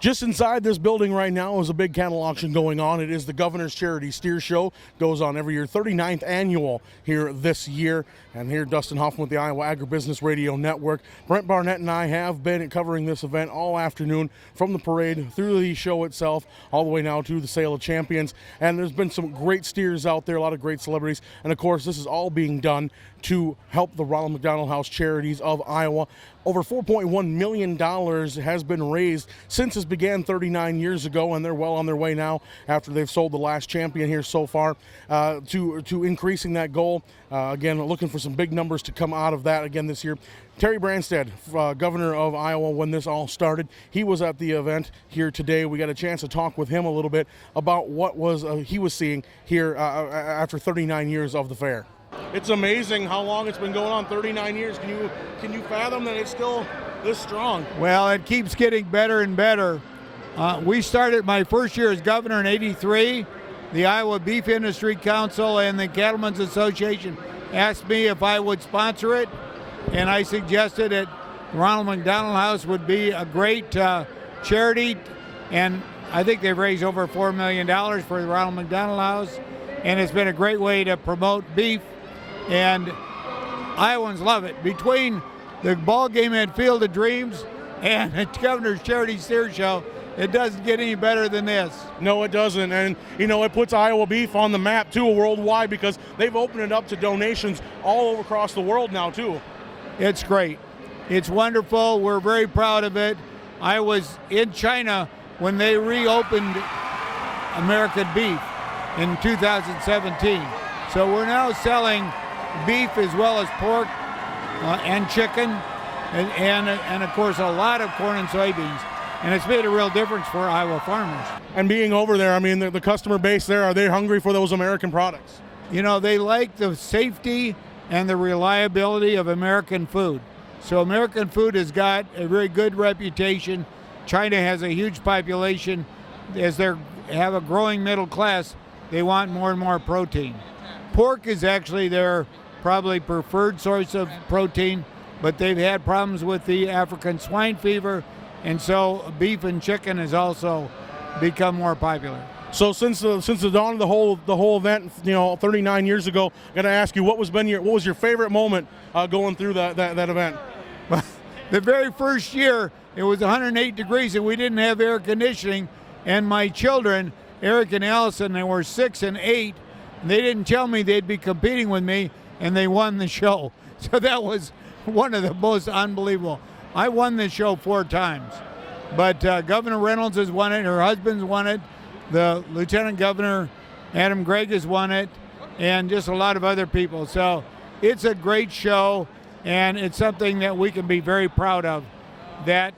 Just inside this building right now is a big cattle auction going on. It is the Governor's Charity Steer Show. Goes on every year, 39th annual here this year. And here, Dustin Hoffman with the Iowa Agribusiness Radio Network. Brent Barnett and I have been covering this event all afternoon, from the parade through the show itself, all the way now to the Sale of Champions. And there's been some great steers out there, a lot of great celebrities. And of course, this is all being done to help the Ronald McDonald House Charities of Iowa. Over $4.1 million has been raised since this began 39 years ago, and they're well on their way now, after they've sold the last champion here so far, to increasing that goal. Again, looking for some big numbers to come out of that again this year. Terry Branstad, governor of Iowa, when this all started, he was at the event here today. We got a chance to talk with him a little bit about what he was seeing here after 39 years of the fair. It's amazing how long it's been going on, 39 years. Can you fathom that it's still this strong? Well, it keeps getting better and better. We started my first year as governor in '83. The Iowa Beef Industry Council and the Cattlemen's Association asked me if I would sponsor it, and I suggested that Ronald McDonald House would be a great charity, and I think they've raised over $4 million for the Ronald McDonald House, and it's been a great way to promote beef, and Iowans love it. Between the ball game at Field of Dreams and the Governor's Charity Steer Show, it doesn't get any better than this. No, it doesn't. And, it puts Iowa beef on the map, too, worldwide, because they've opened it up to donations all over across the world now, too. It's great. It's wonderful. We're very proud of it. I was in China when they reopened American beef in 2017. So we're now selling beef as well as pork and chicken and of course, a lot of corn and soybeans. And it's made a real difference for Iowa farmers. And being over there, the customer base there, are they hungry for those American products? They like the safety and the reliability of American food. So American food has got a very good reputation. China has a huge population. As they have a growing middle class, they want more and more protein. Pork is actually their probably preferred source of protein, but they've had problems with the African swine fever, and so beef and chicken has also become more popular. So since the dawn of the whole event, 39 years ago, I got to ask you, what was your favorite moment going through that event? The very first year, it was 108 degrees and we didn't have air conditioning, and my children, Eric and Allison, they were 6 and 8, and they didn't tell me they'd be competing with me, and they won the show. So that was one of the most unbelievable. I won this show 4 times, but Governor Reynolds has won it, her husband's won it, the Lieutenant Governor Adam Gregg has won it, and just a lot of other people. So it's a great show, and it's something that we can be very proud of, that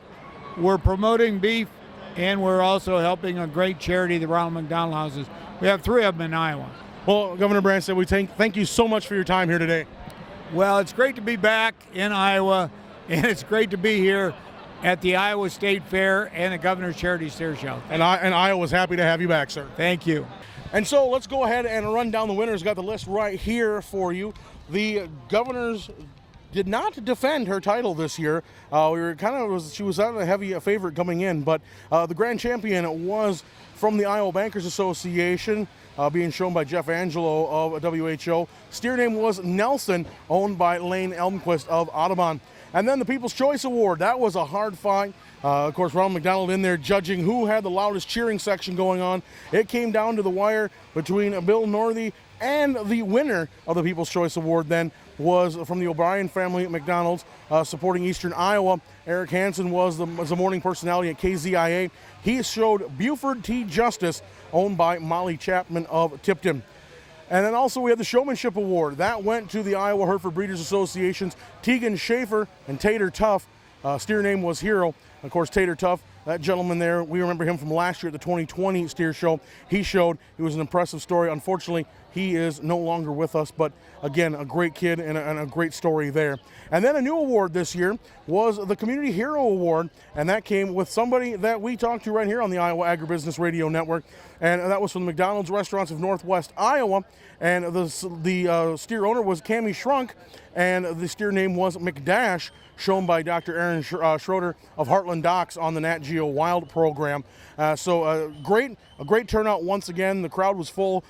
we're promoting beef and we're also helping a great charity, the Ronald McDonald Houses. We have 3 of them in Iowa. Well, Governor Branstad, we thank you so much for your time here today. Well, it's great to be back in Iowa, and it's great to be here at the Iowa State Fair and the Governor's Charity Steer Show. And Iowa's happy to have you back, sir. Thank you. And so let's go ahead and run down the winners. Got the list right here for you. The Governors did not defend her title this year. She was a heavy favorite coming in, but the grand champion was from the Iowa Bankers Association, being shown by Jeff Angelo of WHO. Steer name was Nelson, owned by Lane Elmquist of Audubon. And then the People's Choice Award, that was a hard fight. Of course, Ronald McDonald in there judging who had the loudest cheering section going on. It came down to the wire between Bill Northey, and the winner of the People's Choice Award then was from the O'Brien family at McDonald's, supporting Eastern Iowa. Eric Hansen was the morning personality at KZIA. He showed Buford T. Justice, owned by Molly Chapman of Tipton. And then also we had the Showmanship Award. That went to the Iowa Hereford Breeders Association's Tegan Schaefer and Tater Tuff. Steer name was Hero. Of course, Tater Tuff, that gentleman there, we remember him from last year at the 2020 Steer Show. He was an impressive story. Unfortunately, he is no longer with us, but again, a great kid and a great story there. And then a new award this year was the Community Hero Award, and that came with somebody that we talked to right here on the Iowa Agribusiness Radio Network, and that was from the McDonald's Restaurants of Northwest Iowa, and the steer owner was Cammie Shrunk, and the steer name was McDash, shown by Dr. Aaron Schroeder of Heartland Docks on the Nat Geo Wild program. So a great turnout once again. The crowd was full.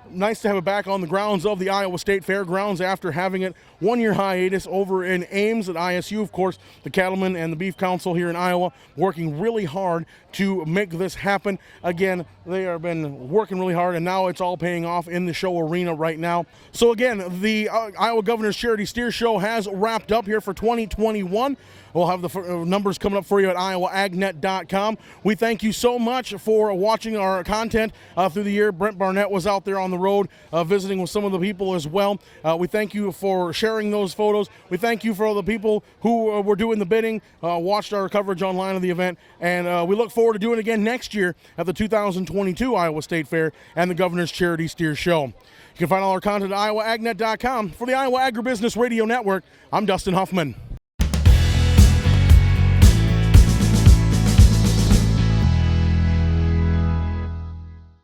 Nice to have it back on the grounds of the Iowa State Fairgrounds after having it 1 year hiatus over in Ames at ISU. Of course, the Cattlemen and the Beef Council here in Iowa working really hard to make this happen. Again, they have been working really hard, and now it's all paying off in the show arena right now. So again, the Iowa Governor's Charity Steer Show has wrapped up here for 2021. We'll have the numbers coming up for you at iowaagnet.com. We thank you so much for watching our content through the year. Brent Barnett was out there on the road visiting with some of the people as well. We thank you for sharing those photos. We thank you for all the people who were doing the bidding, watched our coverage online of the event, and we look forward to doing it again next year at the 2022 Iowa State Fair and the Governor's Charity Steer Show. You can find all our content at iowaagnet.com. For the Iowa Agribusiness Radio Network, I'm Dustin Huffman.